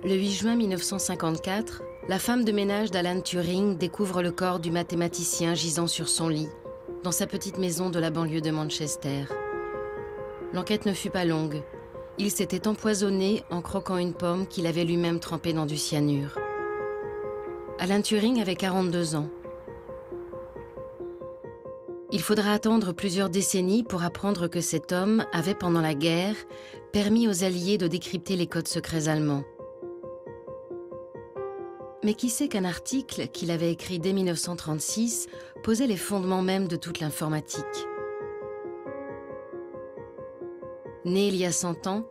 Le 8 juin 1954, la femme de ménage d'Alan Turing découvre le corps du mathématicien gisant sur son lit, dans sa petite maison de la banlieue de Manchester. L'enquête ne fut pas longue. Il s'était empoisonné en croquant une pomme qu'il avait lui-même trempée dans du cyanure. Alan Turing avait 42 ans. Il faudra attendre plusieurs décennies pour apprendre que cet homme avait, pendant la guerre, permis aux Alliés de décrypter les codes secrets allemands. Mais qui sait qu'un article qu'il avait écrit dès 1936 posait les fondements même de toute l'informatique. Né il y a 100 ans,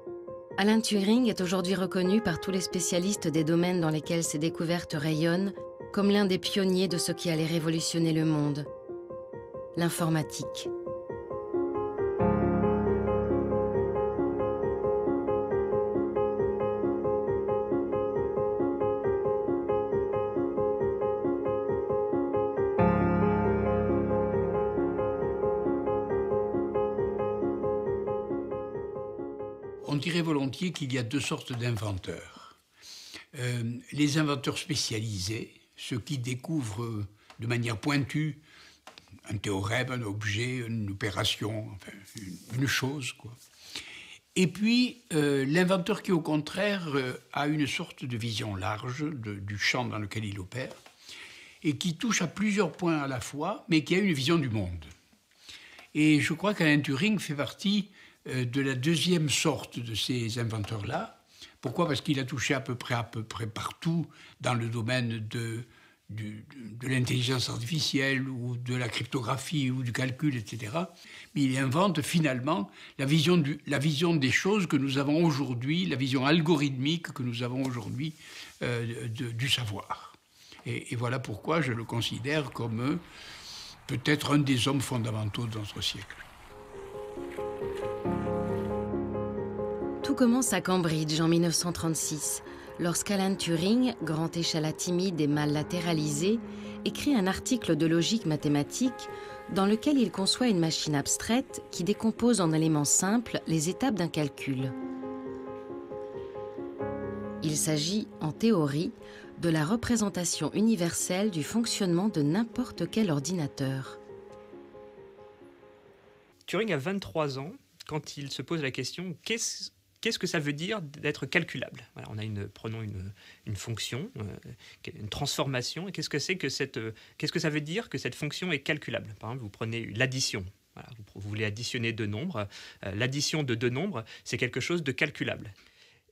Alan Turing est aujourd'hui reconnu par tous les spécialistes des domaines dans lesquels ses découvertes rayonnent comme l'un des pionniers de ce qui allait révolutionner le monde, l'informatique. On dirait volontiers qu'il y a deux sortes d'inventeurs. Les inventeurs spécialisés, ceux qui découvrent de manière pointue un théorème, un objet, une opération, enfin, une chose, quoi. Et puis, l'inventeur qui, au contraire, a une sorte de vision large du champ dans lequel il opère et qui touche à plusieurs points à la fois, mais qui a une vision du monde. Et je crois qu'Alan Turing fait partie de la deuxième sorte de ces inventeurs-là. Pourquoi? Parce qu'il a touché à peu près partout dans le domaine de l'intelligence artificielle ou de la cryptographie ou du calcul, etc. Mais il invente finalement la vision des choses que nous avons aujourd'hui, la vision algorithmique que nous avons aujourd'hui du savoir. Et voilà pourquoi je le considère comme peut-être un des hommes fondamentaux de notre siècle. Tout commence à Cambridge en 1936, lorsqu'Alan Turing, grand échalas timide et mal latéralisé, écrit un article de logique mathématique dans lequel il conçoit une machine abstraite qui décompose en éléments simples les étapes d'un calcul. Il s'agit, en théorie, de la représentation universelle du fonctionnement de n'importe quel ordinateur. Turing a 23 ans quand il se pose la question « Qu'est-ce que ça veut dire d'être calculable ?» Voilà, on a prenons une fonction, une transformation, et qu'est-ce que ça veut dire que cette fonction est calculable? Par exemple, vous prenez l'addition. Voilà, vous voulez additionner deux nombres. L'addition de deux nombres, c'est quelque chose de calculable.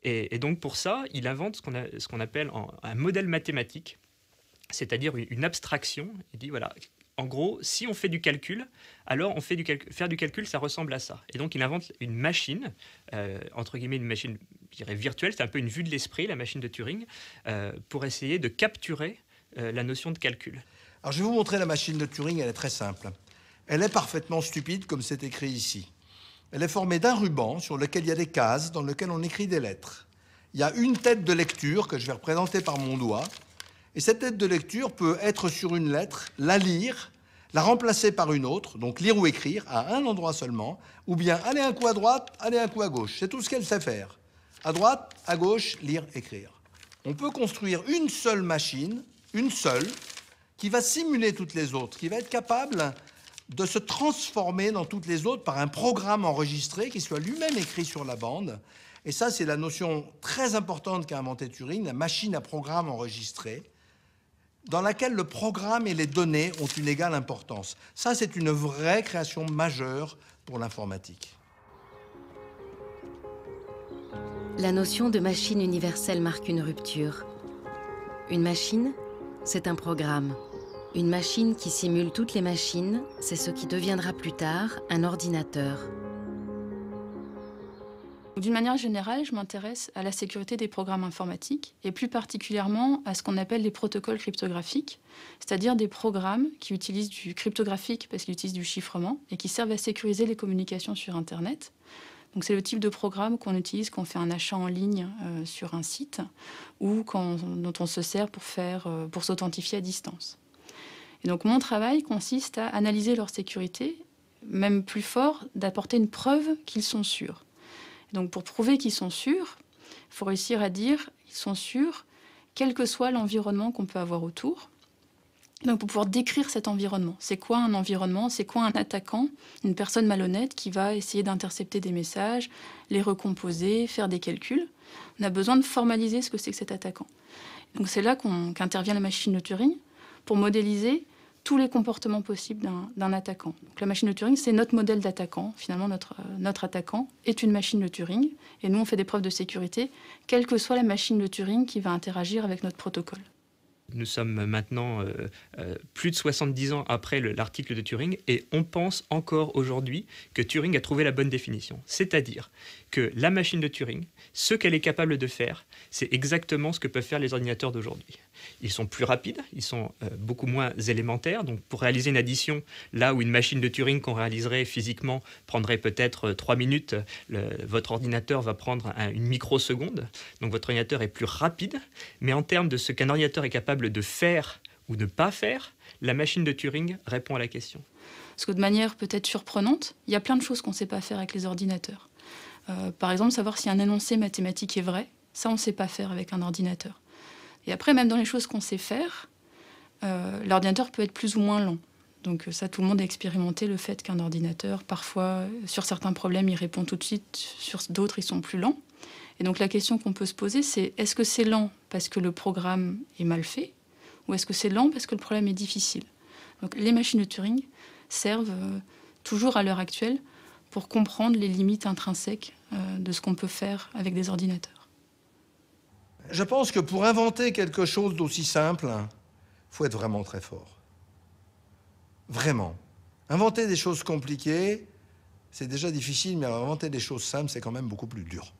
Et donc pour ça, il invente ce qu'on appelle un modèle mathématique, c'est-à-dire une abstraction. Il dit voilà, en gros, si on fait du calcul, alors faire du calcul, ça ressemble à ça. Et donc il invente une machine, entre guillemets une machine, je dirais virtuelle, c'est un peu une vue de l'esprit, la machine de Turing, pour essayer de capturer la notion de calcul. Alors je vais vous montrer la machine de Turing, elle est très simple. Elle est parfaitement stupide, comme c'est écrit ici. Elle est formée d'un ruban sur lequel il y a des cases dans lesquelles on écrit des lettres. Il y a une tête de lecture que je vais représenter par mon doigt. Et cette tête de lecture peut être sur une lettre, la lire, la remplacer par une autre, donc lire ou écrire à un endroit seulement, ou bien aller un coup à droite, aller un coup à gauche. C'est tout ce qu'elle sait faire. À droite, à gauche, lire, écrire. On peut construire une seule machine, une seule, qui va simuler toutes les autres, qui va être capable de se transformer dans toutes les autres par un programme enregistré qui soit lui-même écrit sur la bande. Et ça, c'est la notion très importante qu'a inventée Turing, la machine à programme enregistré, dans laquelle le programme et les données ont une égale importance. Ça, c'est une vraie création majeure pour l'informatique. La notion de machine universelle marque une rupture. Une machine, c'est un programme. Une machine qui simule toutes les machines, c'est ce qui deviendra plus tard un ordinateur. D'une manière générale, je m'intéresse à la sécurité des programmes informatiques et plus particulièrement à ce qu'on appelle les protocoles cryptographiques, c'est-à-dire des programmes qui utilisent du cryptographique parce qu'ils utilisent du chiffrement et qui servent à sécuriser les communications sur Internet. Donc c'est le type de programme qu'on utilise quand on fait un achat en ligne sur un site ou dont on se sert pour s'authentifier à distance. Et donc mon travail consiste à analyser leur sécurité, même plus fort, d'apporter une preuve qu'ils sont sûrs. Donc pour prouver qu'ils sont sûrs, Il faut réussir à dire, ils sont sûrs, quel que soit l'environnement qu'on peut avoir autour. Donc pour pouvoir décrire cet environnement, c'est quoi un environnement, c'est quoi un attaquant, une personne malhonnête qui va essayer d'intercepter des messages, les recomposer, faire des calculs. On a besoin de formaliser ce que c'est que cet attaquant. Donc c'est là qu'intervient la machine de Turing pour modéliser tous les comportements possibles d'un attaquant. Donc la machine de Turing, c'est notre modèle d'attaquant. Finalement, notre attaquant est une machine de Turing. Et nous, on fait des preuves de sécurité, quelle que soit la machine de Turing qui va interagir avec notre protocole. Nous sommes maintenant plus de 70 ans après l'article de Turing et on pense encore aujourd'hui que Turing a trouvé la bonne définition. C'est-à-dire que la machine de Turing, ce qu'elle est capable de faire, c'est exactement ce que peuvent faire les ordinateurs d'aujourd'hui. Ils sont plus rapides, ils sont beaucoup moins élémentaires. Donc pour réaliser une addition, là où une machine de Turing qu'on réaliserait physiquement prendrait peut-être 3 minutes, votre ordinateur va prendre une microseconde. Donc votre ordinateur est plus rapide. Mais en termes de ce qu'un ordinateur est capable de faire ou de ne pas faire, la machine de Turing répond à la question. Parce que de manière peut-être surprenante, il y a plein de choses qu'on ne sait pas faire avec les ordinateurs. Par exemple, savoir si un énoncé mathématique est vrai, ça on ne sait pas faire avec un ordinateur. Et après, même dans les choses qu'on sait faire, l'ordinateur peut être plus ou moins lent. Donc ça, tout le monde a expérimenté le fait qu'un ordinateur, parfois, sur certains problèmes, il répond tout de suite, sur d'autres, ils sont plus lents. Et donc la question qu'on peut se poser, c'est est-ce que c'est lent parce que le programme est mal fait, ou est-ce que c'est lent parce que le problème est difficile? Donc les machines de Turing servent toujours à l'heure actuelle pour comprendre les limites intrinsèques de ce qu'on peut faire avec des ordinateurs. Je pense que pour inventer quelque chose d'aussi simple, il faut être vraiment très fort. Vraiment. Inventer des choses compliquées, c'est déjà difficile, mais inventer des choses simples, c'est quand même beaucoup plus dur.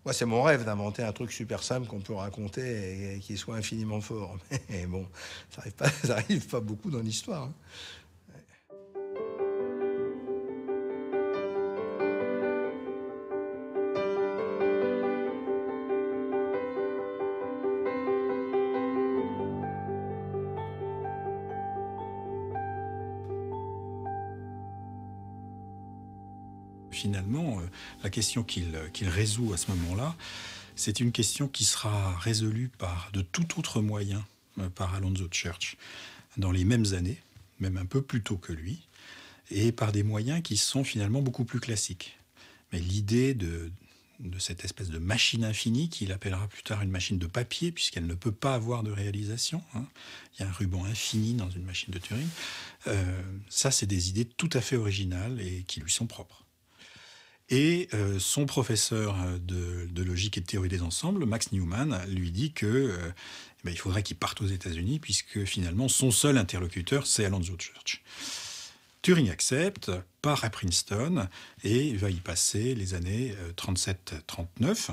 Moi, c'est mon rêve d'inventer un truc super simple qu'on peut raconter et qui soit infiniment fort. Mais bon, ça n'arrive pas beaucoup dans l'histoire. Hein. Finalement, la question qu'il résout à ce moment-là, c'est une question qui sera résolue par de tout autre moyen par Alonzo Church dans les mêmes années, même un peu plus tôt que lui, et par des moyens qui sont finalement beaucoup plus classiques. Mais l'idée de cette espèce de machine infinie, qu'il appellera plus tard une machine de papier, puisqu'elle ne peut pas avoir de réalisation, hein. Il y a un ruban infini dans une machine de Turing. Ça, c'est des idées tout à fait originales et qui lui sont propres. Et son professeur de logique et de théorie des ensembles, Max Newman, lui dit que il faudrait qu'il parte aux États-Unis, puisque finalement son seul interlocuteur, c'est Alonzo Church. Turing accepte, part à Princeton et va y passer les années 37-39.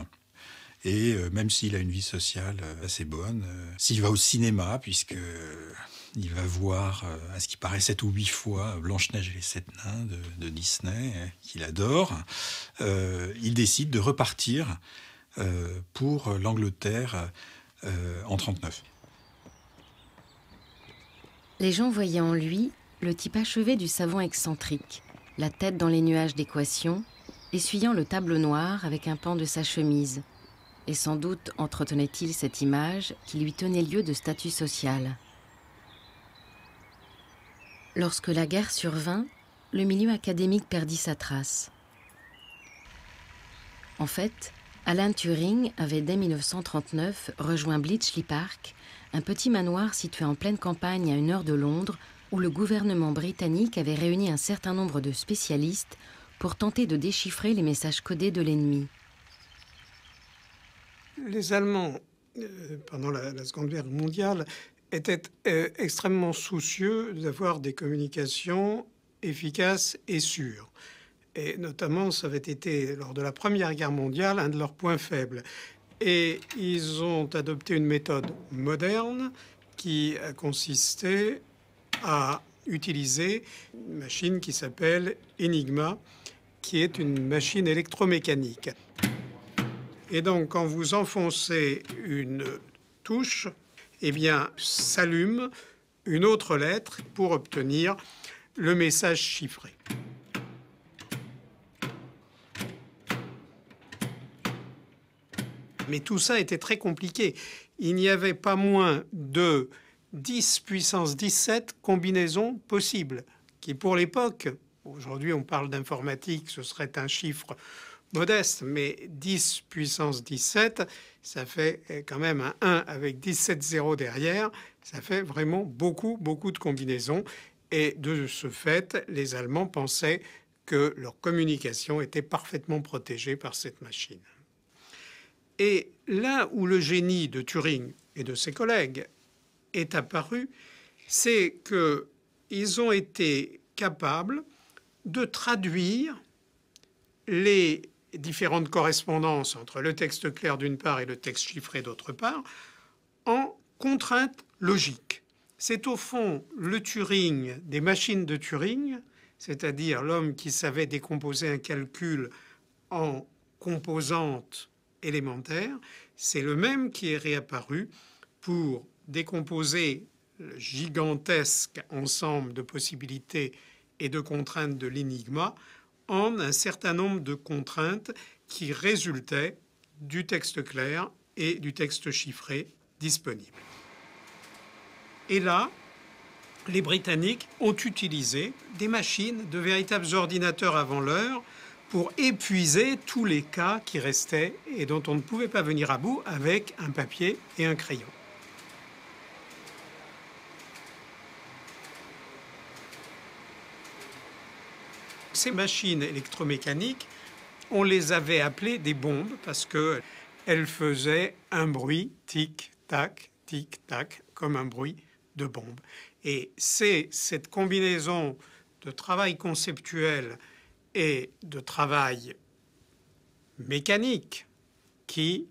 Et même s'il a une vie sociale assez bonne, s'il va au cinéma, puisqu'il va voir, à ce qui paraît 7 ou 8 fois, Blanche-Neige et les 7 nains de Disney, qu'il adore, il décide de repartir pour l'Angleterre en 1939. Les gens voyaient en lui le type achevé du savant excentrique, la tête dans les nuages d'équations, essuyant le tableau noir avec un pan de sa chemise. Et sans doute entretenait-il cette image qui lui tenait lieu de statut social. Lorsque la guerre survint, le milieu académique perdit sa trace. En fait, Alan Turing avait dès 1939 rejoint Bletchley Park, un petit manoir situé en pleine campagne à 1 heure de Londres, où le gouvernement britannique avait réuni un certain nombre de spécialistes pour tenter de déchiffrer les messages codés de l'ennemi. Les Allemands, pendant la Seconde Guerre mondiale, étaient extrêmement soucieux d'avoir des communications efficaces et sûres. Et notamment, ça avait été, lors de la Première Guerre mondiale, un de leurs points faibles. Et ils ont adopté une méthode moderne qui a consisté à utiliser une machine qui s'appelle Enigma, qui est une machine électromécanique. Et donc, quand vous enfoncez une touche, eh bien, s'allume une autre lettre pour obtenir le message chiffré. Mais tout ça était très compliqué. Il n'y avait pas moins de 10 puissance 17 combinaisons possibles, qui pour l'époque, aujourd'hui on parle d'informatique, ce serait un chiffre modeste, mais 10 puissance 17, ça fait quand même un 1 avec 17 zéros derrière, ça fait vraiment beaucoup, beaucoup de combinaisons. Et de ce fait, les Allemands pensaient que leur communication était parfaitement protégée par cette machine. Et là où le génie de Turing et de ses collègues est apparu, c'est qu'ils ont été capables de traduire les différentes correspondances entre le texte clair d'une part et le texte chiffré d'autre part en contraintes logiques. C'est au fond le Turing des machines de Turing, c'est-à-dire l'homme qui savait décomposer un calcul en composantes élémentaires, c'est le même qui est réapparu pour décomposer le gigantesque ensemble de possibilités et de contraintes de l'Enigma en un certain nombre de contraintes qui résultaient du texte clair et du texte chiffré disponible. Et là, les Britanniques ont utilisé des machines, de véritables ordinateurs avant l'heure, pour épuiser tous les cas qui restaient et dont on ne pouvait pas venir à bout avec un papier et un crayon. Ces machines électromécaniques, on les avait appelées des bombes parce qu'elles faisaient un bruit tic-tac, comme un bruit de bombe. Et c'est cette combinaison de travail conceptuel et de travail mécanique qui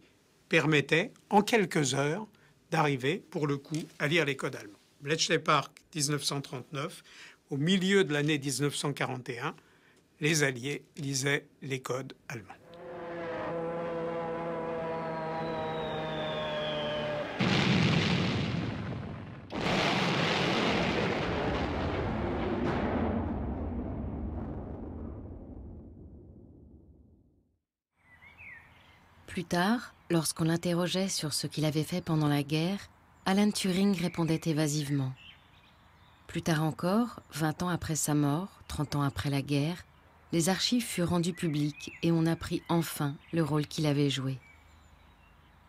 permettait en quelques heures d'arriver, pour le coup, à lire les codes allemands. Bletchley Park, 1939, au milieu de l'année 1941, les Alliés lisaient les codes allemands. Plus tard, lorsqu'on l'interrogeait sur ce qu'il avait fait pendant la guerre, Alan Turing répondait évasivement. Plus tard encore, 20 ans après sa mort, 30 ans après la guerre, les archives furent rendues publiques et on apprit enfin le rôle qu'il avait joué.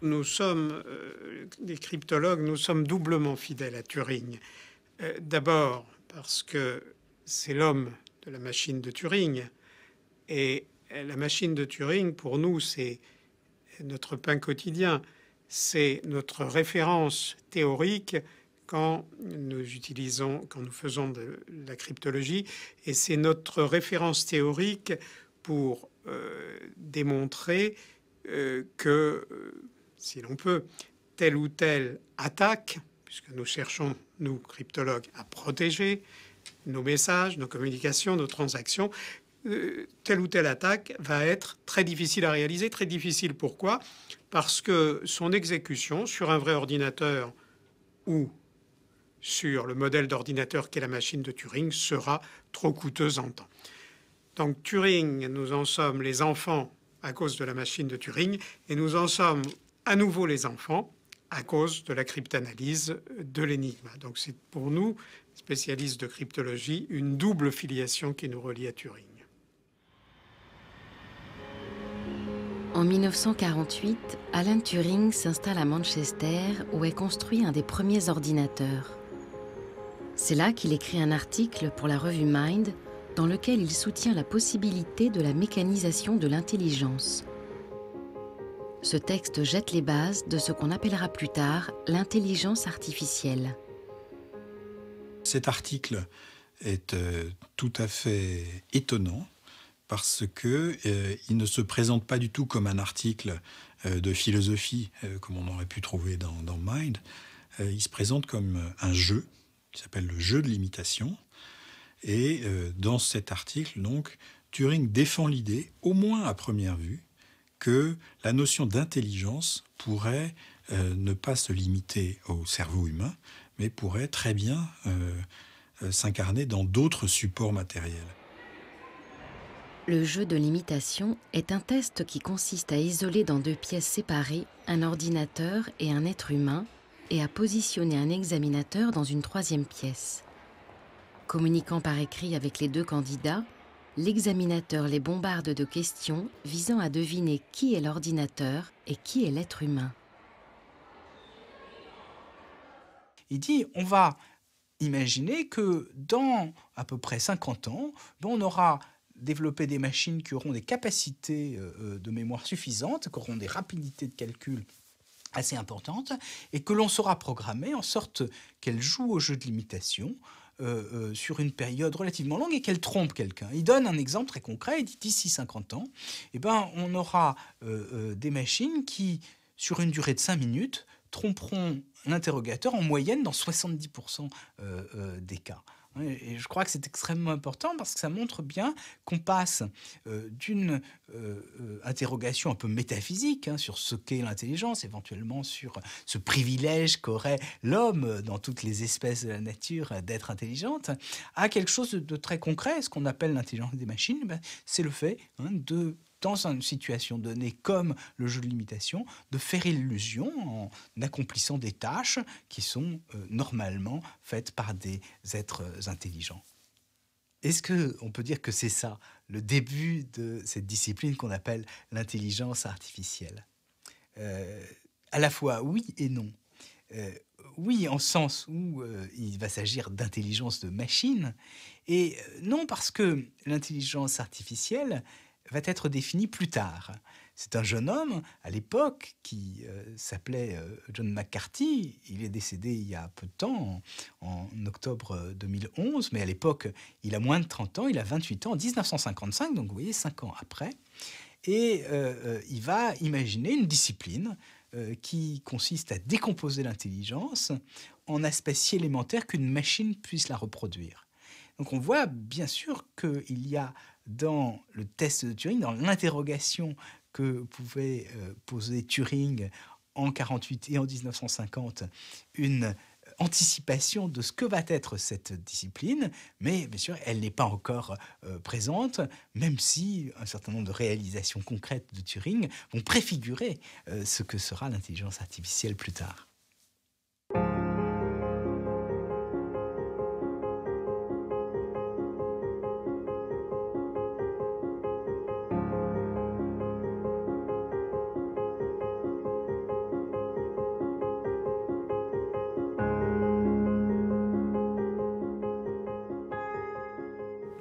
Nous sommes, des cryptologues, nous sommes doublement fidèles à Turing. D'abord parce que c'est l'homme de la machine de Turing. Et la machine de Turing, pour nous, c'est notre pain quotidien. C'est notre référence théorique quand nous faisons de la cryptologie, et c'est notre référence théorique pour démontrer que, si l'on peut, telle ou telle attaque, puisque nous cherchons, nous, cryptologues, à protéger nos messages, nos communications, nos transactions, telle ou telle attaque va être très difficile à réaliser. Très difficile, pourquoi? Parce que son exécution sur un vrai ordinateur ou sur le modèle d'ordinateur qu'est la machine de Turing sera trop coûteuse en temps. Donc Turing, nous en sommes les enfants à cause de la machine de Turing, et nous en sommes à nouveau les enfants à cause de la cryptanalyse de l'Enigma. Donc c'est pour nous, spécialistes de cryptologie, une double filiation qui nous relie à Turing. En 1948, Alan Turing s'installe à Manchester où est construit un des premiers ordinateurs. C'est là qu'il écrit un article pour la revue Mind dans lequel il soutient la possibilité de la mécanisation de l'intelligence. Ce texte jette les bases de ce qu'on appellera plus tard l'intelligence artificielle. Cet article est tout à fait étonnant parce qu'il ne se présente pas du tout comme un article de philosophie comme on aurait pu trouver dans Mind. Il se présente comme un jeu qui s'appelle le jeu de l'imitation. Et dans cet article, donc, Turing défend l'idée, au moins à première vue, que la notion d'intelligence pourrait ne pas se limiter au cerveau humain, mais pourrait très bien s'incarner dans d'autres supports matériels. Le jeu de l'imitation est un test qui consiste à isoler dans 2 pièces séparées un ordinateur et un être humain et à positionner un examinateur dans une 3e pièce. Communiquant par écrit avec les 2 candidats, l'examinateur les bombarde de questions visant à deviner qui est l'ordinateur et qui est l'être humain. Il dit, on va imaginer que dans à peu près 50 ans, on aura développer des machines qui auront des capacités de mémoire suffisantes, qui auront des rapidités de calcul assez importantes, et que l'on saura programmer en sorte qu'elles jouent au jeu de l'imitation sur une période relativement longue et qu'elles trompent quelqu'un. Il donne un exemple très concret, il dit d'ici 50 ans, on aura des machines qui, sur une durée de 5 minutes, tromperont l'interrogateur en moyenne dans 70% des cas. Et je crois que c'est extrêmement important parce que ça montre bien qu'on passe d'une interrogation un peu métaphysique sur ce qu'est l'intelligence, éventuellement sur ce privilège qu'aurait l'homme dans toutes les espèces de la nature d'être intelligente, à quelque chose de très concret. Ce qu'on appelle l'intelligence des machines, c'est le fait de, dans une situation donnée comme le jeu de l'imitation, de faire illusion en accomplissant des tâches qui sont normalement faites par des êtres intelligents. Est-ce qu'on peut dire que c'est ça, le début de cette discipline qu'on appelle l'intelligence artificielle ? À la fois oui et non. Oui, en sens où il va s'agir d'intelligence de machine, et non parce que l'intelligence artificielle va être défini plus tard. C'est un jeune homme, à l'époque, qui s'appelait John McCarthy. Il est décédé il y a peu de temps, en octobre 2011, mais à l'époque, il a moins de 30 ans, il a 28 ans, en 1955, donc vous voyez, 5 ans après. Et il va imaginer une discipline qui consiste à décomposer l'intelligence en aspects si élémentaires qu'une machine puisse la reproduire. Donc on voit bien sûr qu'il y a dans le test de Turing, dans l'interrogation que pouvait poser Turing en 1948 et en 1950, une anticipation de ce que va être cette discipline, mais bien sûr, elle n'est pas encore présente, même si un certain nombre de réalisations concrètes de Turing vont préfigurer ce que sera l'intelligence artificielle plus tard.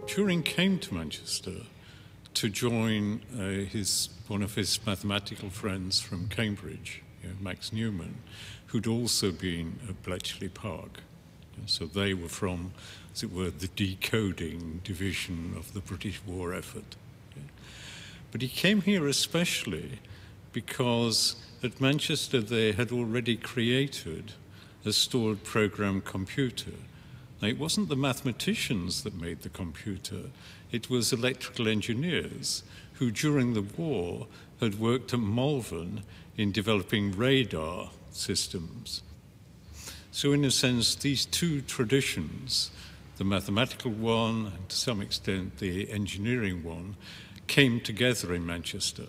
Turing came to Manchester to join one of his mathematical friends from Cambridge, Max Newman, who'd also been at Bletchley Park. So they were from, as it were, the decoding division of the British war effort. But he came here especially because at Manchester they had already created a stored program computer. Now, it wasn't the mathematicians that made the computer, it was electrical engineers who, during the war, had worked at Malvern in developing radar systems. So, in a sense, these two traditions, the mathematical one and to some extent the engineering one, came together in Manchester.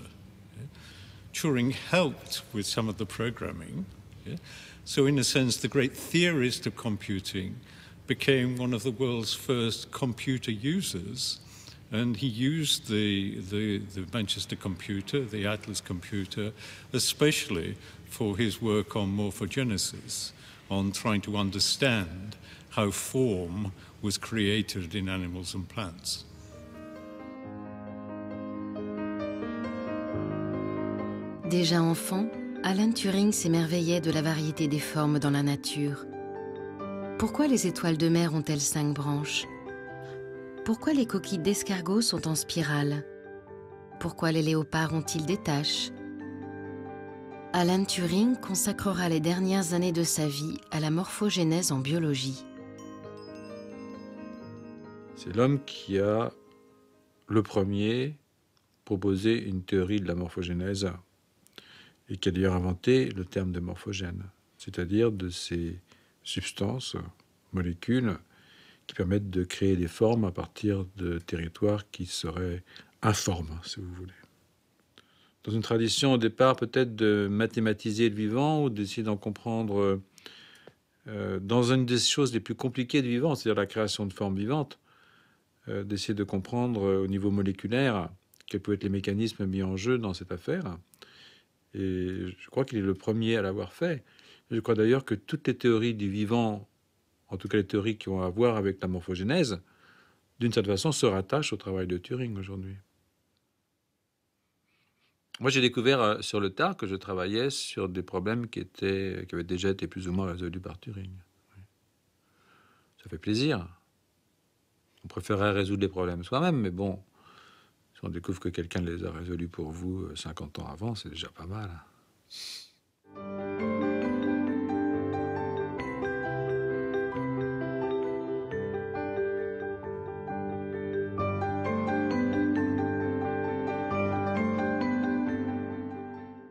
Turing helped with some of the programming. So, in a sense, the great theorist of computing became one of the world's first computer users, and he used the Manchester computer, the Atlas computer, especially for his work on morphogenesis, on trying to understand how form was created in animals and plants. Déjà enfant, Alan Turing s'émerveillait de la variété des formes dans la nature. Pourquoi les étoiles de mer ont-elles 5 branches? Pourquoi les coquilles d'escargot sont en spirale? Pourquoi les léopards ont-ils des taches? Alan Turing consacrera les dernières années de sa vie à la morphogénèse en biologie. C'est l'homme qui a le premier proposé une théorie de la morphogénèse et qui a d'ailleurs inventé le terme de morphogène, c'est-à-dire de ces substances, molécules, qui permettent de créer des formes à partir de territoires qui seraient informe, si vous voulez. Dans une tradition au départ peut-être de mathématiser le vivant ou d'essayer d'en comprendre dans une des choses les plus compliquées du vivant, c'est-à-dire la création de formes vivantes, d'essayer de comprendre au niveau moléculaire quels peuvent être les mécanismes mis en jeu dans cette affaire. Et je crois qu'il est le premier à l'avoir fait. Je crois d'ailleurs que toutes les théories du vivant, en tout cas les théories qui ont à voir avec la morphogénèse, d'une certaine façon se rattachent au travail de Turing aujourd'hui. Moi, j'ai découvert sur le tard que je travaillais sur des problèmes qui avaient déjà été plus ou moins résolus par Turing. Ça fait plaisir. On préférerait résoudre les problèmes soi-même, mais bon, si on découvre que quelqu'un les a résolus pour vous 50 ans avant, c'est déjà pas mal.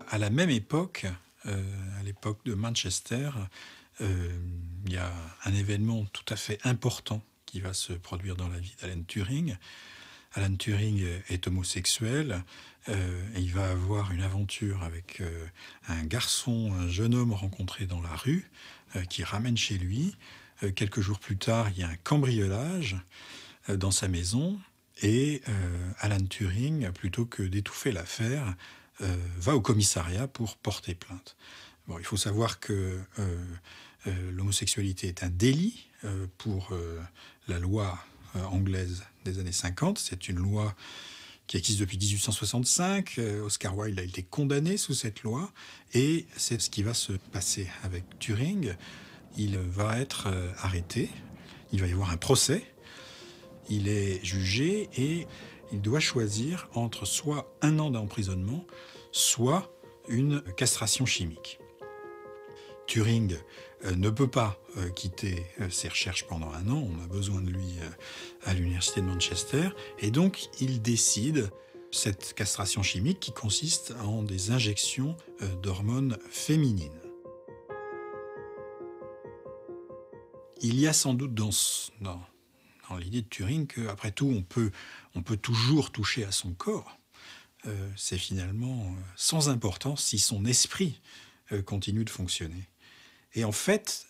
À la même époque, à l'époque de Manchester, il y a un événement tout à fait important qui va se produire dans la vie d'Alan Turing. Alan Turing est homosexuel et il va avoir une aventure avec un garçon, un jeune homme rencontré dans la rue qui ramène chez lui. Quelques jours plus tard, il y a un cambriolage dans sa maison et Alan Turing, plutôt que d'étouffer l'affaire, va au commissariat pour porter plainte. Bon, il faut savoir que l'homosexualité est un délit pour la loi anglaise des années 50. C'est une loi qui existe depuis 1865. Oscar Wilde a été condamné sous cette loi. Et c'est ce qui va se passer avec Turing. Il va être arrêté. Il va y avoir un procès. Il est jugé et il doit choisir entre soit 1 an d'emprisonnement, soit une castration chimique. Turing ne peut pas quitter ses recherches pendant 1 an, on a besoin de lui à l'université de Manchester, et donc il décide cette castration chimique qui consiste en des injections d'hormones féminines. Il y a sans doute dans l'idée de Turing qu'après tout, on peut toujours toucher à son corps. C'est finalement sans importance si son esprit continue de fonctionner. Et en fait,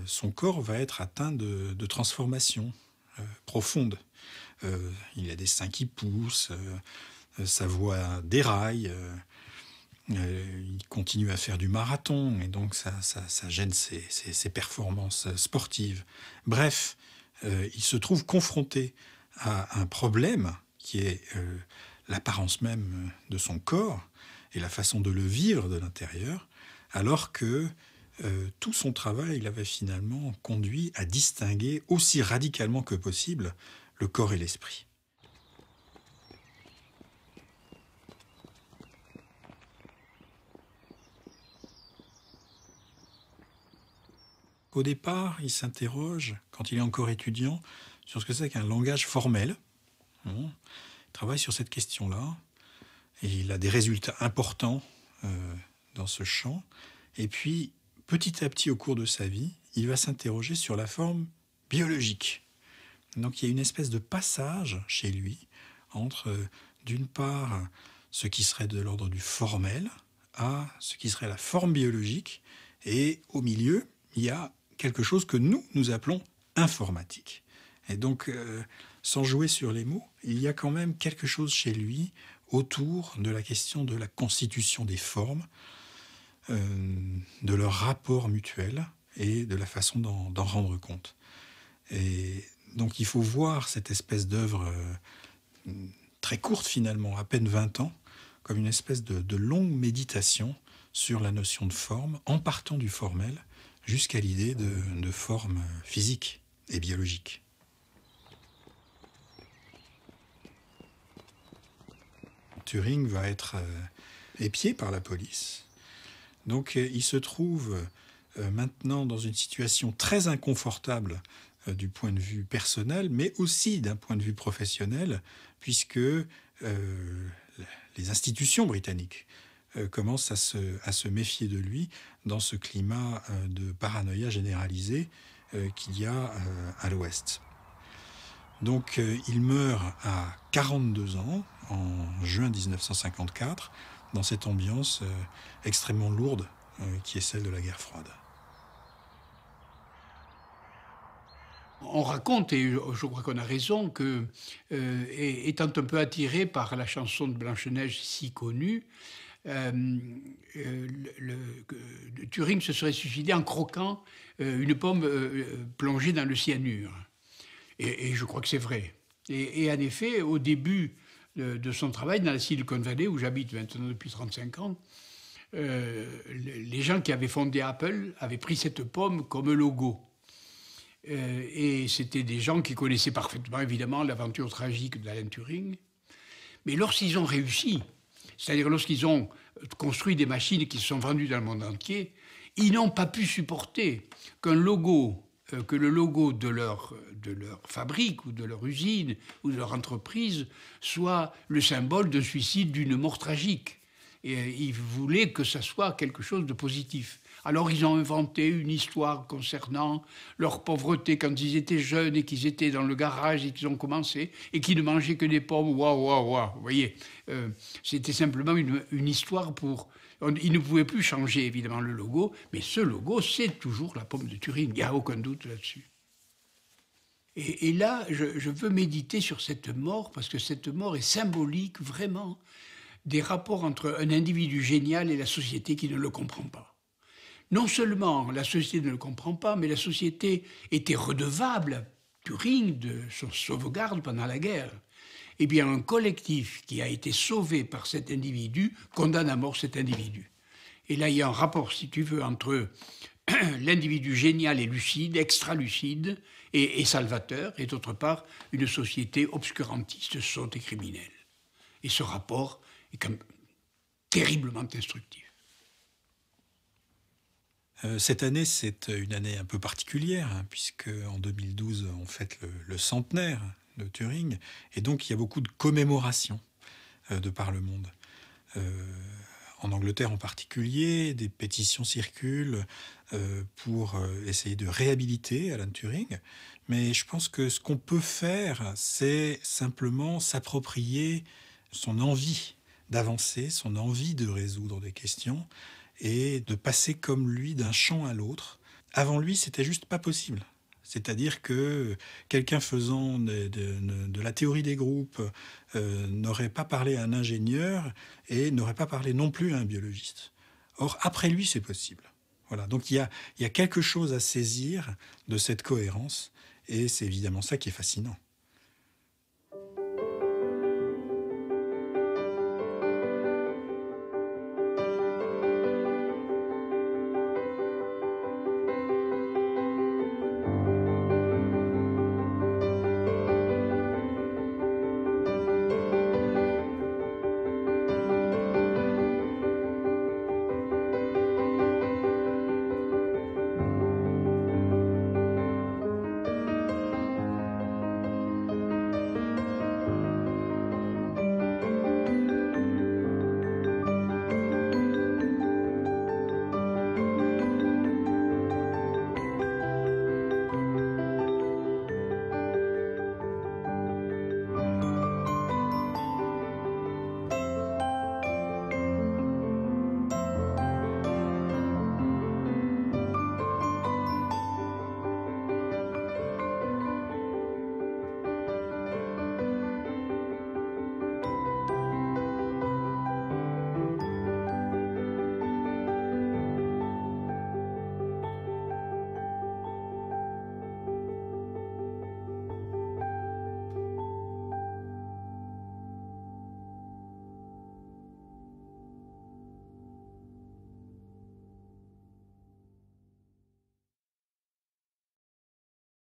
son corps va être atteint de transformations profondes. Il a des seins qui poussent, sa voix déraille, il continue à faire du marathon, et donc ça gêne ses performances sportives. Bref, il se trouve confronté à un problème qui est l'apparence même de son corps et la façon de le vivre de l'intérieur, alors que tout son travail, il avait finalement conduit à distinguer aussi radicalement que possible le corps et l'esprit. Au départ, il s'interroge, quand il est encore étudiant, sur ce que c'est qu'un langage formel. Il travaille sur cette question-là, et il a des résultats importants dans ce champ. Et puis, petit à petit, au cours de sa vie, il va s'interroger sur la forme biologique. Donc il y a une espèce de passage chez lui entre, d'une part, ce qui serait de l'ordre du formel à ce qui serait la forme biologique, et au milieu, il y a quelque chose que nous appelons informatique. Et donc, sans jouer sur les mots, il y a quand même quelque chose chez lui autour de la question de la constitution des formes, de leur rapport mutuel et de la façon d'en rendre compte. Et donc il faut voir cette espèce d'œuvre très courte finalement, à peine 20 ans, comme une espèce de longue méditation sur la notion de forme, en partant du formel jusqu'à l'idée de forme physique et biologique. Turing va être épié par la police. Donc il se trouve maintenant dans une situation très inconfortable du point de vue personnel, mais aussi d'un point de vue professionnel, puisque les institutions britanniques commencent à se méfier de lui dans ce climat de paranoïa généralisée qu'il y a à l'Ouest. Donc il meurt à 42 ans, en juin 1954, dans cette ambiance extrêmement lourde qui est celle de la guerre froide. On raconte, et je crois qu'on a raison, que, étant un peu attiré par la chanson de Blanche-Neige si connue, Turing se serait suicidé en croquant une pomme plongée dans le cyanure. Et je crois que c'est vrai. Et en effet, au début de son travail dans la Silicon Valley, où j'habite maintenant depuis 35 ans, les gens qui avaient fondé Apple avaient pris cette pomme comme logo. Et c'était des gens qui connaissaient parfaitement, évidemment, l'aventure tragique d'Alan Turing. Mais lorsqu'ils ont réussi, c'est-à-dire lorsqu'ils ont construit des machines qui se sont vendues dans le monde entier, ils n'ont pas pu supporter que le logo de leur fabrique ou de leur usine ou de leur entreprise soit le symbole d'un suicide, d'une mort tragique. Et ils voulaient que ça soit quelque chose de positif. Alors ils ont inventé une histoire concernant leur pauvreté quand ils étaient jeunes et qu'ils étaient dans le garage et qu'ils ont commencé et qu'ils ne mangeaient que des pommes. Waouh, waouh, waouh. Vous voyez, c'était simplement une histoire pour... Ils ne pouvaient plus changer évidemment le logo, mais ce logo, c'est toujours la pomme de Turing. Il n'y a aucun doute là-dessus. Et là, je veux méditer sur cette mort parce que cette mort est symbolique vraiment des rapports entre un individu génial et la société qui ne le comprend pas. Non seulement la société ne le comprend pas, mais la société était redevable à Turing de son sauvegarde pendant la guerre. Eh bien, un collectif qui a été sauvé par cet individu condamne à mort cet individu. Et là, il y a un rapport, si tu veux, entre l'individu génial et lucide, extra-lucide et salvateur, et d'autre part, une société obscurantiste, sotte et criminelle. Et ce rapport est quand même terriblement instructif. Cette année, c'est une année un peu particulière, hein, puisque en 2012, on fête le centenaire de Turing, et donc il y a beaucoup de commémorations de par le monde. En Angleterre en particulier, des pétitions circulent pour essayer de réhabiliter Alan Turing, mais je pense que ce qu'on peut faire, c'est simplement s'approprier son envie d'avancer, son envie de résoudre des questions, et de passer comme lui d'un champ à l'autre. Avant lui, c'était juste pas possible. C'est-à-dire que quelqu'un faisant de la théorie des groupes n'aurait pas parlé à un ingénieur et n'aurait pas parlé non plus à un biologiste. Or, après lui, c'est possible. Voilà. Donc il y a quelque chose à saisir de cette cohérence, et c'est évidemment ça qui est fascinant.